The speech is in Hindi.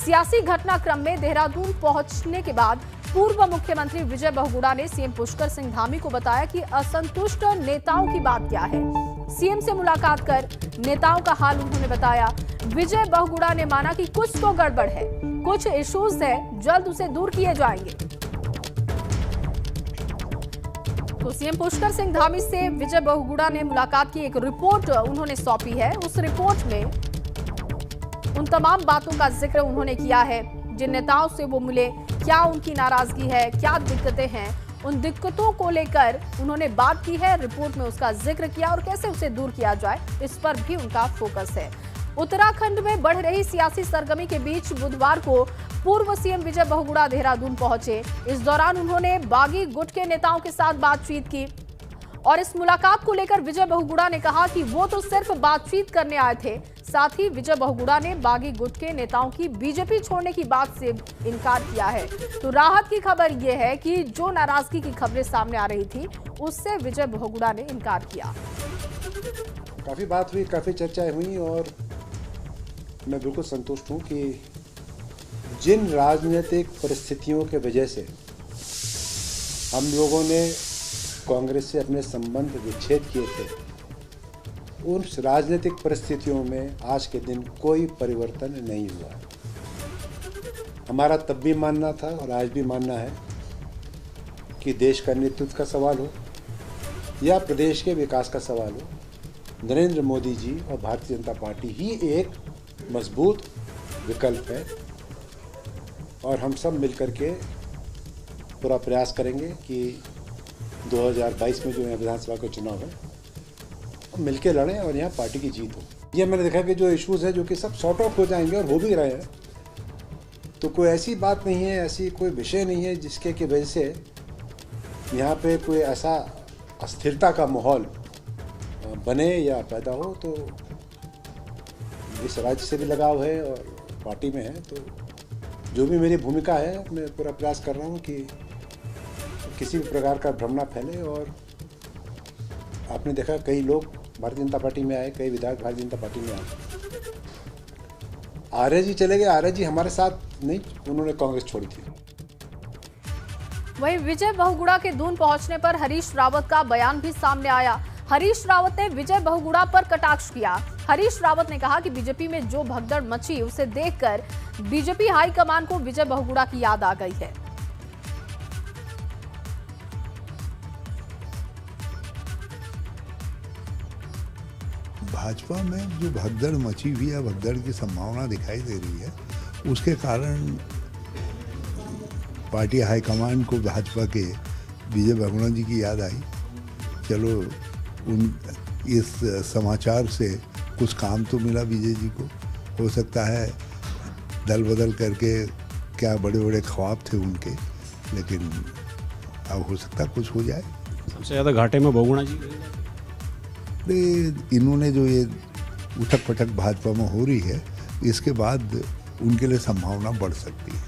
सियासी घटनाक्रम में देहरादून पहुंचने के बाद पूर्व मुख्यमंत्री विजय बहुगुणा ने सीएम पुष्कर सिंह धामी को बताया कि असंतुष्ट नेताओं की बात क्या है। सीएम से मुलाकात कर नेताओं का हाल उन्होंने बताया। विजय बहुगुणा ने माना कि कुछ तो गड़बड़ है, कुछ इश्यूज है, जल्द उसे दूर किए जाएंगे। तो सीएम पुष्कर सिंह धामी से विजय बहुगुणा ने मुलाकात की एक रिपोर्ट उन्होंने सौंपी है। उस रिपोर्ट में उन तमाम बातों का जिक्र उन्होंने किया है जिन नेताओं से वो मिले, क्या उनकी नाराजगी है, क्या दिक्कतें हैं, उन दिक्कतों को लेकर उन्होंने बात की है। रिपोर्ट में उसका जिक्र किया और कैसे उसे दूर किया जाए, इस पर भी उनका फोकस है। उत्तराखंड में बढ़ रही सियासी सरगर्मी के बीच बुधवार को पूर्व सीएम विजय बहुगुणा देहरादून पहुंचे। इस दौरान उन्होंने बागी गुट के नेताओं के साथ बातचीत की और इस मुलाकात को लेकर विजय बहुगुणा ने कहा कि वो तो सिर्फ बातचीत करने आए थे। साथ ही विजय बहुगुणा ने बागी गुट के नेताओं की बीजेपी छोड़ने की बात से इनकार किया है। तो राहत की खबर यह है कि जो नाराजगी की खबरें सामने आ रही थी उससे विजय बहुगुणा ने इनकार किया। काफ़ी बात हुई, काफ़ी चर्चाएं हुई और मैं बिल्कुल संतुष्ट हूं कि जिन राजनीतिक परिस्थितियों के वजह से हम लोगों ने कांग्रेस से अपने संबंध विच्छेद किए थे, उन राजनीतिक परिस्थितियों में आज के दिन कोई परिवर्तन नहीं हुआ। हमारा तब भी मानना था और आज भी मानना है कि देश का नेतृत्व का सवाल हो या प्रदेश के विकास का सवाल हो, नरेंद्र मोदी जी और भारतीय जनता पार्टी ही एक मजबूत विकल्प है। और हम सब मिलकर के पूरा प्रयास करेंगे कि 2022 में जो यहाँ विधानसभा का चुनाव है हम मिलके लड़ें और यहाँ पार्टी की जीत हो। ये मैंने देखा कि जो इश्यूज़ है जो कि सब सॉर्ट आउट हो जाएंगे और हो भी रहे हैं। तो कोई ऐसी बात नहीं है, ऐसी कोई विषय नहीं है जिसके की वजह से यहाँ पे कोई ऐसा अस्थिरता का माहौल बने या पैदा हो। तो इस राज्य से भी लगाव है और पार्टी में है, तो जो भी मेरी भूमिका है मैं पूरा प्रयास कर रहा हूँ कि किसी भी प्रकार का भ्रम ना फैले। और आपने देखा कई लोग भारतीय जनता पार्टी में आए, कई विधायक भारतीय जनता पार्टी में आए। आर्य जी चले गए, आर्य जी हमारे साथ नहीं, उन्होंने कांग्रेस छोड़ी थी। वहीं विजय बहुगुणा के दून पहुंचने पर हरीश रावत का बयान भी सामने आया। हरीश रावत ने विजय बहुगुणा पर कटाक्ष किया। हरीश रावत ने कहा कि बीजेपी में जो भगदड़ मची उसे देखकर बीजेपी हाईकमान को विजय बहुगुणा की याद आ गई है। भाजपा में जो भगदड़ मची हुई है, भगदड़ की संभावना दिखाई दे रही है, उसके कारण पार्टी हाईकमान को भाजपा के विजय बहुगुणा जी की याद आई। चलो इस समाचार से कुछ काम तो मिला विजय जी को। हो सकता है दल बदल करके क्या बड़े बड़े ख्वाब थे उनके, लेकिन अब हो सकता कुछ हो जाए। सबसे ज़्यादा घाटे में बहुगुणा जी। इन्होंने जो ये उठक पटक भाजपा में हो रही है, इसके बाद उनके लिए संभावना बढ़ सकती है।